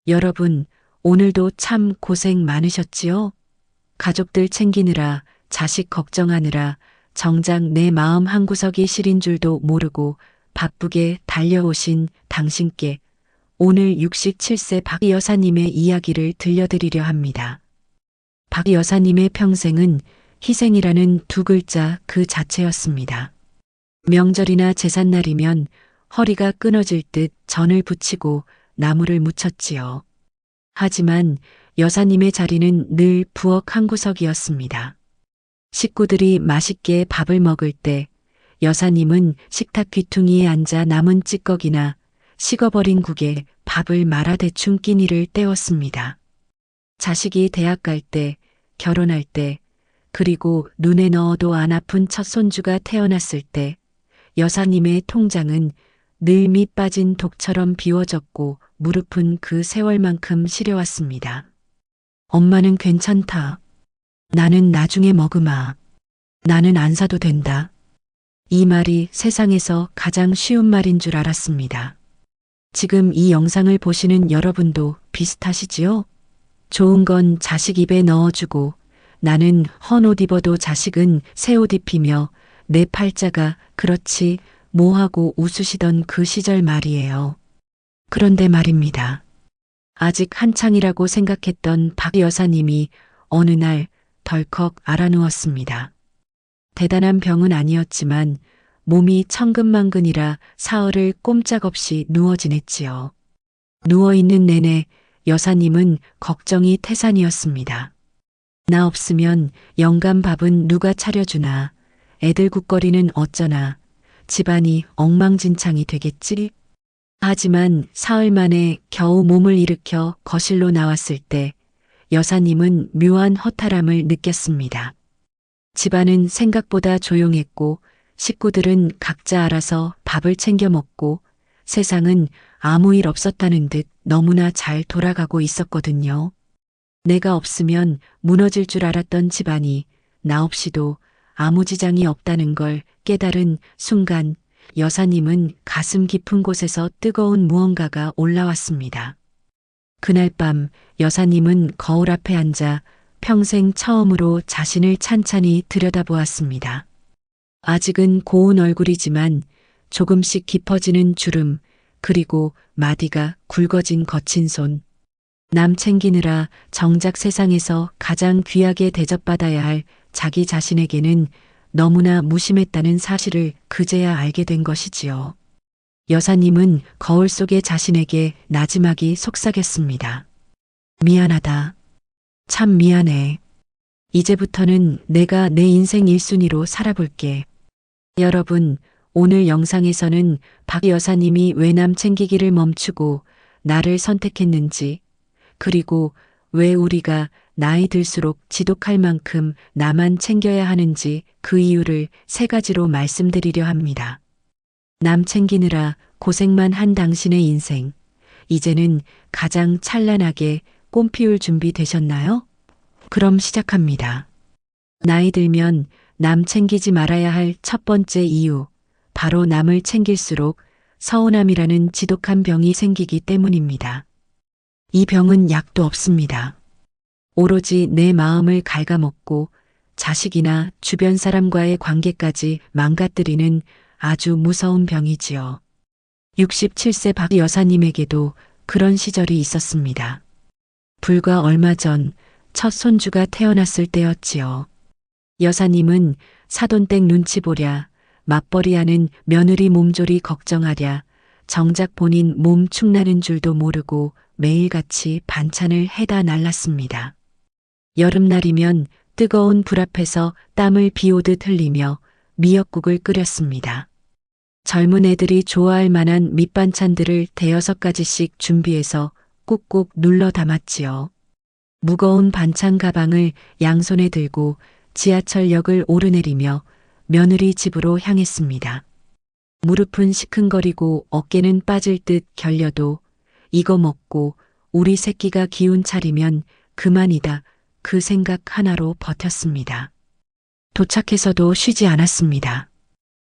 여러분, 오늘도 참 고생 많으셨지요? 가족들 챙기느라, 자식 걱정하느라 정작 내 마음 한구석이 시린 줄도 모르고 바쁘게 달려오신 당신께 오늘 67세 박 여사님의 이야기를 들려드리려 합니다. 박 여사님의 평생은 희생이라는 두 글자 그 자체였습니다. 명절이나 제삿날이면 허리가 끊어질 듯 전을 부치고 나무를 묻혔지요. 하지만 여사님의 자리는 늘 부엌 한구석이었습니다. 식구들이 맛있게 밥을 먹을 때 여사님은 식탁 귀퉁이에 앉아 남은 찌꺼기나 식어버린 국에 밥을 말아 대충 끼니를 때웠습니다. 자식이 대학 갈 때, 결혼할 때, 그리고 눈에 넣어도 안 아픈 첫 손주가 태어났을 때 여사님의 통장은 늘 밑 빠진 독처럼 비워졌고 무릎은 그 세월만큼 시려왔습니다. 엄마는 괜찮다. 나는 나중에 먹으마. 나는 안 사도 된다. 이 말이 세상에서 가장 쉬운 말인 줄 알았습니다. 지금 이 영상을 보시는 여러분도 비슷하시지요? 좋은 건 자식 입에 넣어주고 나는 헌 옷 입어도 자식은 새 옷 입히며 내 팔자가 그렇지 뭐하고 웃으시던 그 시절 말이에요. 그런데 말입니다. 아직 한창이라고 생각했던 박 여사님이 어느 날 덜컥 알아누웠습니다. 대단한 병은 아니었지만 몸이 천근만근이라 사흘을 꼼짝없이 누워 지냈지요. 누워있는 내내 여사님은 걱정이 태산이었습니다. 나 없으면 영감 밥은 누가 차려주나, 애들 국거리는 어쩌나, 집안이 엉망진창이 되겠지? 하지만 사흘 만에 겨우 몸을 일으켜 거실로 나왔을 때 여사님은 묘한 허탈함을 느꼈습니다. 집안은 생각보다 조용했고 식구들은 각자 알아서 밥을 챙겨 먹고 세상은 아무 일 없었다는 듯 너무나 잘 돌아가고 있었거든요. 내가 없으면 무너질 줄 알았던 집안이 나 없이도 아무 지장이 없다는 걸 깨달은 순간 여사님은 가슴 깊은 곳에서 뜨거운 무언가가 올라왔습니다. 그날 밤 여사님은 거울 앞에 앉아 평생 처음으로 자신을 찬찬히 들여다보았습니다. 아직은 고운 얼굴이지만 조금씩 깊어지는 주름, 그리고 마디가 굵어진 거친 손. 남 챙기느라 정작 세상에서 가장 귀하게 대접받아야 할 자기 자신에게는 너무나 무심했다는 사실을 그제야 알게 된 것이지요. 여사님은 거울 속의 자신에게 나지막이 속삭였습니다. 미안하다. 참 미안해. 이제부터는 내가 내 인생 1순위로 살아볼게. 여러분, 오늘 영상에서는 박 여사님이 왜 남 챙기기를 멈추고 나를 선택했는지, 그리고 왜 우리가 나이 들수록 지독할 만큼 나만 챙겨야 하는지 그 이유를 3가지로 말씀드리려 합니다. 남 챙기느라 고생만 한 당신의 인생, 이제는 가장 찬란하게 꽃 피울 준비 되셨나요? 그럼 시작합니다. 나이 들면 남 챙기지 말아야 할 첫 번째 이유, 바로 남을 챙길수록 서운함이라는 지독한 병이 생기기 때문입니다. 이 병은 약도 없습니다. 오로지 내 마음을 갉아먹고 자식이나 주변 사람과의 관계까지 망가뜨리는 아주 무서운 병이지요. 67세 박 여사님에게도 그런 시절이 있었습니다. 불과 얼마 전 첫 손주가 태어났을 때였지요. 여사님은 사돈댁 눈치 보랴, 맞벌이하는 며느리 몸조리 걱정하랴, 정작 본인 몸 축나는 줄도 모르고 매일같이 반찬을 해다 날랐습니다. 여름날이면 뜨거운 불 앞에서 땀을 비오듯 흘리며 미역국을 끓였습니다. 젊은 애들이 좋아할 만한 밑반찬들을 5-6가지씩 준비해서 꾹꾹 눌러 담았지요. 무거운 반찬 가방을 양손에 들고 지하철역을 오르내리며 며느리 집으로 향했습니다. 무릎은 시큰거리고 어깨는 빠질 듯 결려도 이거 먹고 우리 새끼가 기운 차리면 그만이다, 그 생각 하나로 버텼습니다. 도착해서도 쉬지 않았습니다.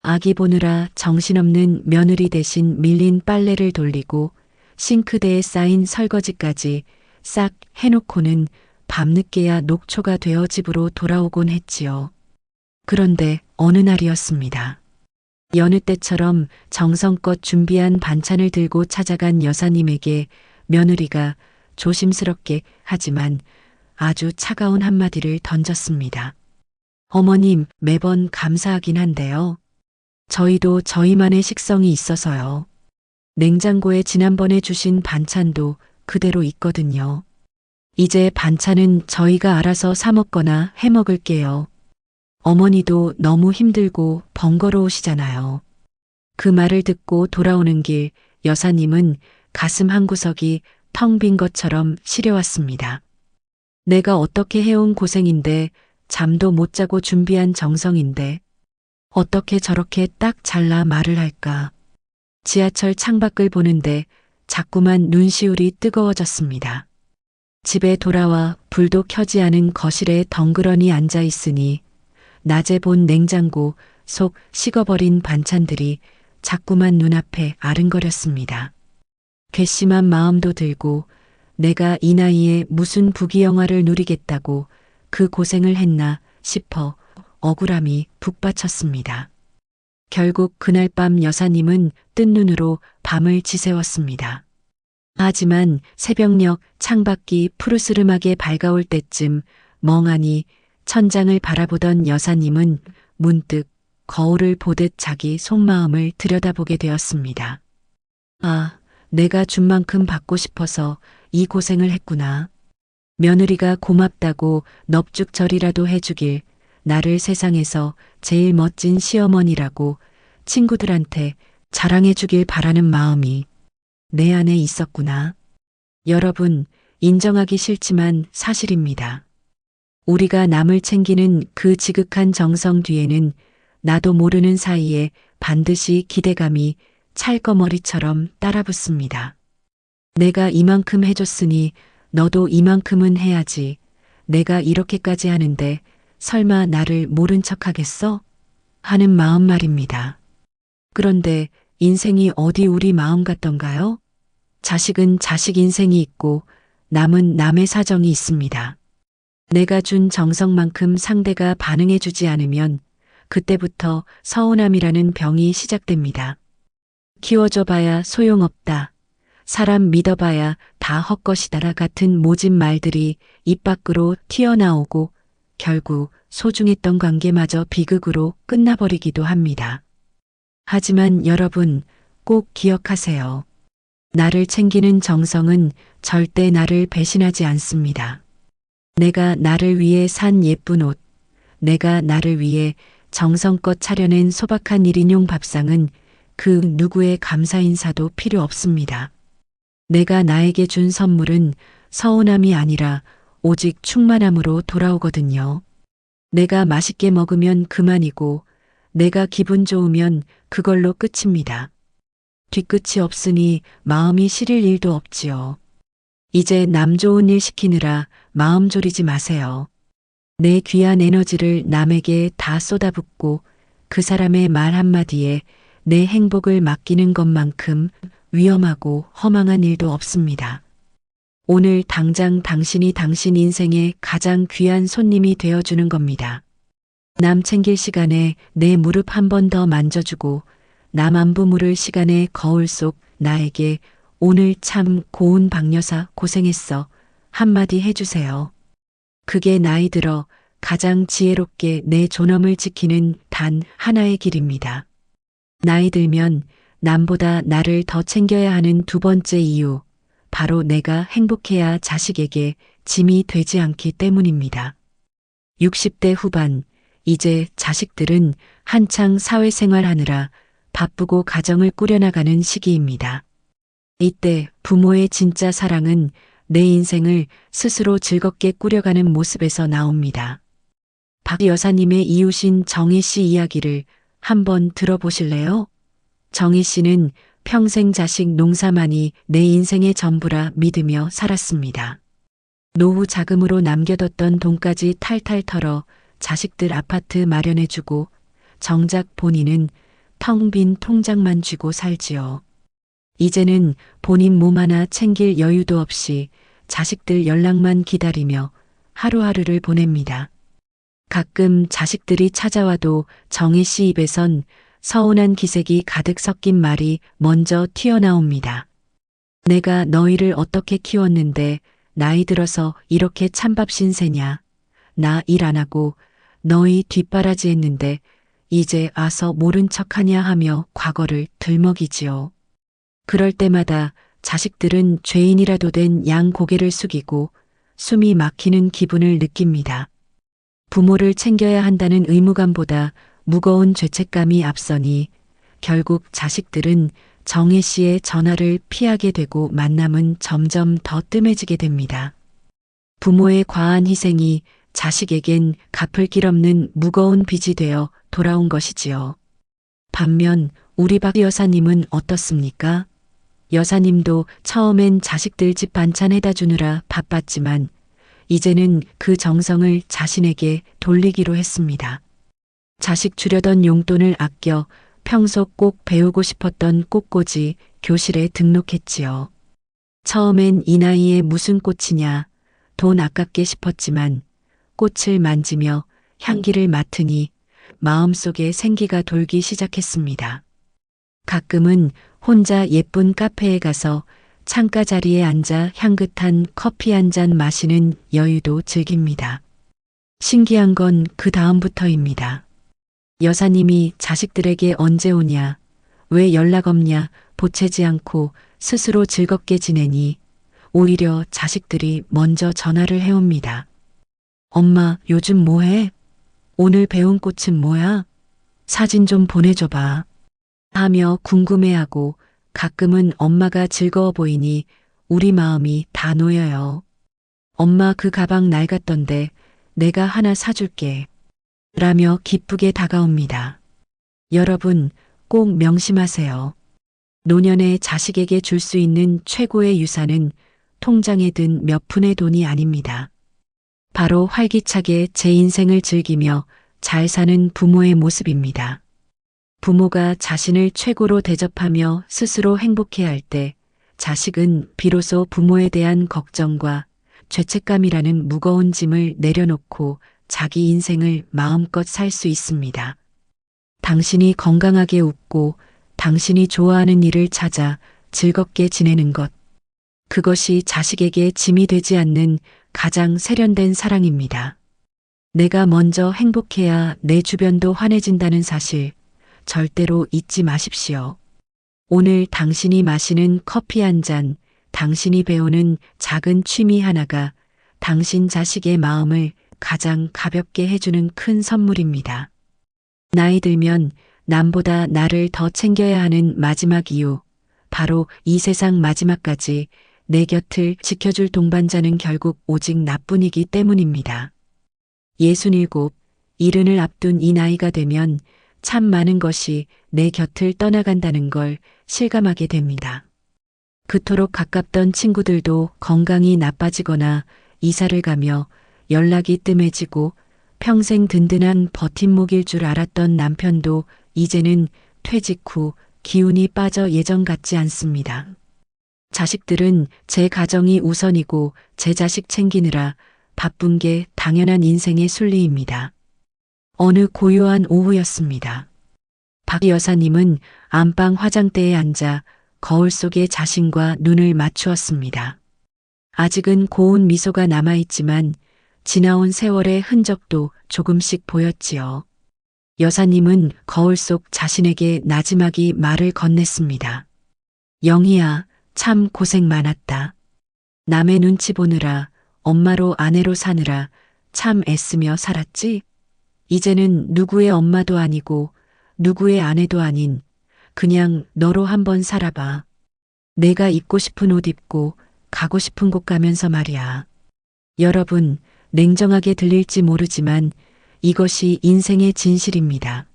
아기 보느라 정신없는 며느리 대신 밀린 빨래를 돌리고 싱크대에 쌓인 설거지까지 싹 해놓고는 밤늦게야 녹초가 되어 집으로 돌아오곤 했지요. 그런데 어느 날이었습니다. 여느 때처럼 정성껏 준비한 반찬을 들고 찾아간 여사님에게 며느리가 조심스럽게 하지만 아주 차가운 한마디를 던졌습니다. 어머님, 매번 감사하긴 한데요. 저희도 저희만의 식성이 있어서요. 냉장고에 지난번에 주신 반찬도 그대로 있거든요. 이제 반찬은 저희가 알아서 사 먹거나 해 먹을게요. 어머니도 너무 힘들고 번거로우시잖아요. 그 말을 듣고 돌아오는 길 여사님은 가슴 한구석이 텅 빈 것처럼 시려왔습니다. 내가 어떻게 해온 고생인데 잠도 못 자고 준비한 정성인데 어떻게 저렇게 딱 잘라 말을 할까. 지하철 창밖을 보는데 자꾸만 눈시울이 뜨거워졌습니다. 집에 돌아와 불도 켜지 않은 거실에 덩그러니 앉아 있으니 낮에 본 냉장고 속 식어버린 반찬들이 자꾸만 눈앞에 아른거렸습니다. 괘씸한 마음도 들고 내가 이 나이에 무슨 부귀영화를 누리겠다고 그 고생을 했나 싶어 억울함이 북받쳤습니다. 결국 그날 밤 여사님은 뜬 눈으로 밤을 지새웠습니다. 하지만 새벽녘 창밖이 푸르스름하게 밝아올 때쯤 멍하니 천장을 바라보던 여사님은 문득 거울을 보듯 자기 속마음을 들여다보게 되었습니다. 아, 내가 준 만큼 받고 싶어서 이 고생을 했구나. 며느리가 고맙다고 넙죽절이라도 해주길 나를 세상에서 제일 멋진 시어머니라고 친구들한테 자랑해주길 바라는 마음이 내 안에 있었구나. 여러분, 인정하기 싫지만 사실입니다. 우리가 남을 챙기는 그 지극한 정성 뒤에는 나도 모르는 사이에 반드시 기대감이 찰거머리처럼 따라붙습니다. 내가 이만큼 해줬으니 너도 이만큼은 해야지. 내가 이렇게까지 하는데 설마 나를 모른 척 하겠어? 하는 마음 말입니다. 그런데 인생이 어디 우리 마음 같던가요? 자식은 자식 인생이 있고 남은 남의 사정이 있습니다. 내가 준 정성만큼 상대가 반응해주지 않으면 그때부터 서운함이라는 병이 시작됩니다. 키워줘 봐야 소용없다. 사람 믿어봐야 다 헛것이다라 같은 모진 말들이 입 밖으로 튀어나오고 결국 소중했던 관계마저 비극으로 끝나버리기도 합니다. 하지만 여러분 꼭 기억하세요. 나를 챙기는 정성은 절대 나를 배신하지 않습니다. 내가 나를 위해 산 예쁜 옷, 내가 나를 위해 정성껏 차려낸 소박한 1인용 밥상은 그 누구의 감사 인사도 필요 없습니다. 내가 나에게 준 선물은 서운함이 아니라 오직 충만함으로 돌아오거든요. 내가 맛있게 먹으면 그만이고 내가 기분 좋으면 그걸로 끝입니다. 뒤끝이 없으니 마음이 시릴 일도 없지요. 이제 남 좋은 일 시키느라 마음 졸이지 마세요. 내 귀한 에너지를 남에게 다 쏟아붓고 그 사람의 말 한마디에 내 행복을 맡기는 것만큼 위험하고 허망한 일도 없습니다. 오늘 당장 당신이 당신 인생의 가장 귀한 손님이 되어주는 겁니다. 남 챙길 시간에 내 무릎 한 번 더 만져주고 남 안부 물을 시간에 거울 속 나에게 오늘 참 고운 박여사 고생했어 한마디 해주세요. 그게 나이 들어 가장 지혜롭게 내 존엄을 지키는 단 하나의 길입니다. 나이 들면 남보다 나를 더 챙겨야 하는 두 번째 이유, 바로 내가 행복해야 자식에게 짐이 되지 않기 때문입니다. 60대 후반, 이제 자식들은 한창 사회생활하느라 바쁘고 가정을 꾸려나가는 시기입니다. 이때 부모의 진짜 사랑은 내 인생을 스스로 즐겁게 꾸려가는 모습에서 나옵니다. 박 여사님의 이웃인 정희 씨 이야기를 한번 들어보실래요? 정희 씨는 평생 자식 농사만이 내 인생의 전부라 믿으며 살았습니다. 노후 자금으로 남겨뒀던 돈까지 탈탈 털어 자식들 아파트 마련해주고 정작 본인은 텅 빈 통장만 쥐고 살지요. 이제는 본인 몸 하나 챙길 여유도 없이 자식들 연락만 기다리며 하루하루를 보냅니다. 가끔 자식들이 찾아와도 정혜 씨 입에선 서운한 기색이 가득 섞인 말이 먼저 튀어나옵니다. 내가 너희를 어떻게 키웠는데 나이 들어서 이렇게 찬밥 신세냐. 나 일 안 하고 너희 뒷바라지 했는데 이제 와서 모른 척하냐 하며 과거를 들먹이지요. 그럴 때마다 자식들은 죄인이라도 된 양 고개를 숙이고 숨이 막히는 기분을 느낍니다. 부모를 챙겨야 한다는 의무감보다 무거운 죄책감이 앞서니 결국 자식들은 정혜 씨의 전화를 피하게 되고 만남은 점점 더 뜸해지게 됩니다. 부모의 과한 희생이 자식에겐 갚을 길 없는 무거운 빚이 되어 돌아온 것이지요. 반면 우리 박 여사님은 어떻습니까? 여사님도 처음엔 자식들 집 반찬 해다 주느라 바빴지만 이제는 그 정성을 자신에게 돌리기로 했습니다. 자식 주려던 용돈을 아껴 평소 꼭 배우고 싶었던 꽃꽂이 교실에 등록했지요. 처음엔 이 나이에 무슨 꽃이냐 돈 아깝게 싶었지만 꽃을 만지며 향기를 맡으니 마음속에 생기가 돌기 시작했습니다. 가끔은 혼자 예쁜 카페에 가서 창가 자리에 앉아 향긋한 커피 한 잔 마시는 여유도 즐깁니다. 신기한 건 그 다음부터입니다. 여사님이 자식들에게 언제 오냐, 왜 연락 없냐 보채지 않고 스스로 즐겁게 지내니 오히려 자식들이 먼저 전화를 해옵니다. 엄마, 요즘 뭐해? 오늘 배운 꽃은 뭐야? 사진 좀 보내줘봐. 하며 궁금해하고 가끔은 엄마가 즐거워 보이니 우리 마음이 다 놓여요. 엄마 그 가방 낡았던데 내가 하나 사줄게. 라며 기쁘게 다가옵니다. 여러분 꼭 명심하세요. 노년에 자식에게 줄 수 있는 최고의 유산은 통장에 든 몇 푼의 돈이 아닙니다. 바로 활기차게 제 인생을 즐기며 잘 사는 부모의 모습입니다. 부모가 자신을 최고로 대접하며 스스로 행복해할 때 자식은 비로소 부모에 대한 걱정과 죄책감이라는 무거운 짐을 내려놓고 자기 인생을 마음껏 살 수 있습니다. 당신이 건강하게 웃고 당신이 좋아하는 일을 찾아 즐겁게 지내는 것. 그것이 자식에게 짐이 되지 않는 가장 세련된 사랑입니다. 내가 먼저 행복해야 내 주변도 환해진다는 사실 절대로 잊지 마십시오. 오늘 당신이 마시는 커피 한 잔, 당신이 배우는 작은 취미 하나가 당신 자식의 마음을 가장 가볍게 해주는 큰 선물입니다. 나이 들면 남보다 나를 더 챙겨야 하는 마지막 이유, 바로 이 세상 마지막까지 내 곁을 지켜줄 동반자는 결국 오직 나뿐이기 때문입니다. 67, 70을 앞둔 이 나이가 되면 참 많은 것이 내 곁을 떠나간다는 걸 실감하게 됩니다. 그토록 가깝던 친구들도 건강이 나빠지거나 이사를 가며 연락이 뜸해지고 평생 든든한 버팀목일 줄 알았던 남편도 이제는 퇴직 후 기운이 빠져 예전 같지 않습니다. 자식들은 제 가정이 우선이고 제 자식 챙기느라 바쁜 게 당연한 인생의 순리입니다. 어느 고요한 오후였습니다. 박 여사님은 안방 화장대에 앉아 거울 속의 자신과 눈을 맞추었습니다. 아직은 고운 미소가 남아있지만 지나온 세월의 흔적도 조금씩 보였지요. 여사님은 거울 속 자신에게 나지막이 말을 건넸습니다. 영희야, 참 고생 많았다. 남의 눈치 보느라, 엄마로 아내로 사느라 참 애쓰며 살았지? 이제는 누구의 엄마도 아니고 누구의 아내도 아닌 그냥 너로 한번 살아봐. 내가 입고 싶은 옷 입고 가고 싶은 곳 가면서 말이야. 여러분, 냉정하게 들릴지 모르지만 이것이 인생의 진실입니다.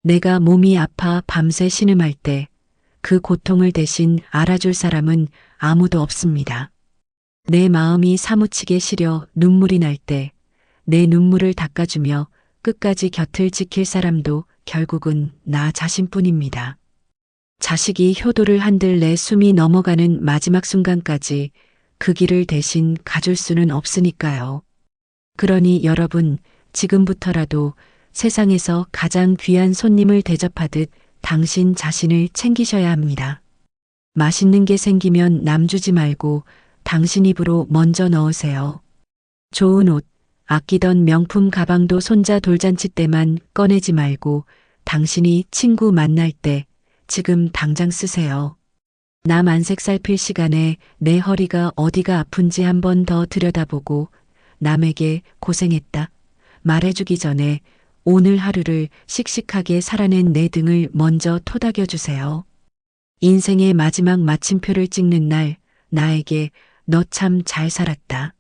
내가 몸이 아파 밤새 신음할 때 그 고통을 대신 알아줄 사람은 아무도 없습니다. 내 마음이 사무치게 시려 눈물이 날 때 내 눈물을 닦아주며 끝까지 곁을 지킬 사람도 결국은 나 자신뿐입니다. 자식이 효도를 한들 내 숨이 넘어가는 마지막 순간까지 그 길을 대신 가줄 수는 없으니까요. 그러니 여러분, 지금부터라도 세상에서 가장 귀한 손님을 대접하듯 당신 자신을 챙기셔야 합니다. 맛있는 게 생기면 남 주지 말고 당신 입으로 먼저 넣으세요. 좋은 옷, 아끼던 명품 가방도 손자 돌잔치 때만 꺼내지 말고 당신이 친구 만날 때 지금 당장 쓰세요. 남 안색 살필 시간에 내 허리가 어디가 아픈지 한 번 더 들여다보고 남에게 고생했다 말해주기 전에 오늘 하루를 씩씩하게 살아낸 내 등을 먼저 토닥여 주세요. 인생의 마지막 마침표를 찍는 날 나에게 너 참 잘 살았다.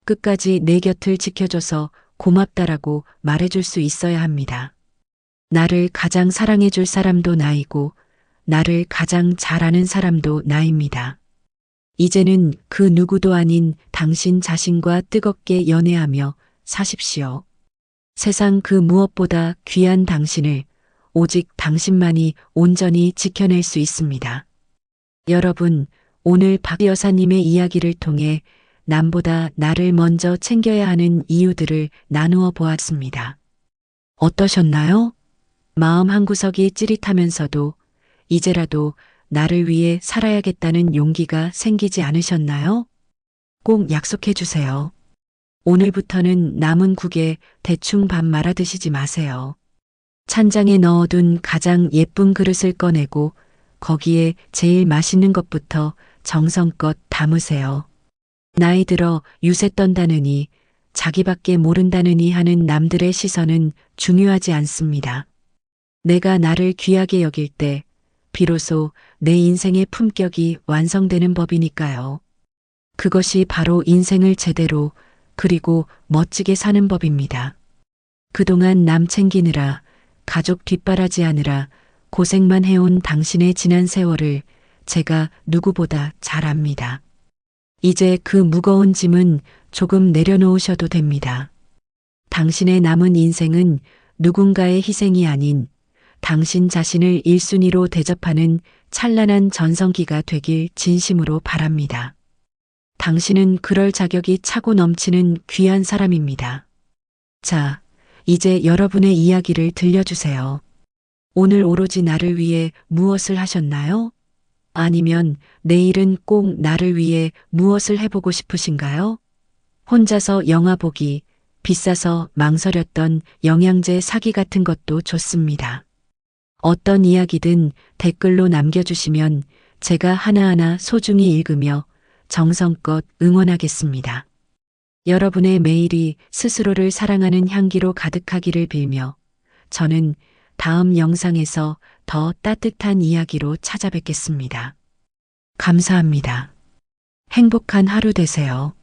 끝까지 내 곁을 지켜줘서 고맙다라고 말해줄 수 있어야 합니다. 나를 가장 사랑해줄 사람도 나이고 나를 가장 잘 아는 사람도 나입니다. 이제는 그 누구도 아닌 당신 자신과 뜨겁게 연애하며 사십시오. 세상 그 무엇보다 귀한 당신을 오직 당신만이 온전히 지켜낼 수 있습니다. 여러분, 오늘 박 여사님의 이야기를 통해 남보다 나를 먼저 챙겨야 하는 이유들을 나누어 보았습니다. 어떠셨나요? 마음 한구석이 찌릿하면서도 이제라도 나를 위해 살아야겠다는 용기가 생기지 않으셨나요? 꼭 약속해 주세요. 오늘부터는 남은 국에 대충 밥 말아 드시지 마세요. 찬장에 넣어둔 가장 예쁜 그릇을 꺼내고 거기에 제일 맛있는 것부터 정성껏 담으세요. 나이 들어 유세 떤다느니 자기밖에 모른다느니 하는 남들의 시선은 중요하지 않습니다. 내가 나를 귀하게 여길 때 비로소 내 인생의 품격이 완성되는 법이니까요. 그것이 바로 인생을 제대로 그리고 멋지게 사는 법입니다. 그동안 남 챙기느라 가족 뒷바라지하느라 고생만 해온 당신의 지난 세월을 제가 누구보다 잘 압니다. 이제 그 무거운 짐은 조금 내려놓으셔도 됩니다. 당신의 남은 인생은 누군가의 희생이 아닌 당신 자신을 1순위로 대접하는 찬란한 전성기가 되길 진심으로 바랍니다. 당신은 그럴 자격이 차고 넘치는 귀한 사람입니다. 자, 이제 여러분의 이야기를 들려주세요. 오늘 오로지 나를 위해 무엇을 하셨나요? 아니면 내일은 꼭 나를 위해 무엇을 해보고 싶으신가요? 혼자서 영화 보기, 비싸서 망설였던 영양제 사기 같은 것도 좋습니다. 어떤 이야기든 댓글로 남겨주시면 제가 하나하나 소중히 읽으며 정성껏 응원하겠습니다. 여러분의 메일이 스스로를 사랑하는 향기로 가득하기를 빌며 저는 다음 영상에서 더 따뜻한 이야기로 찾아뵙겠습니다. 감사합니다. 행복한 하루 되세요.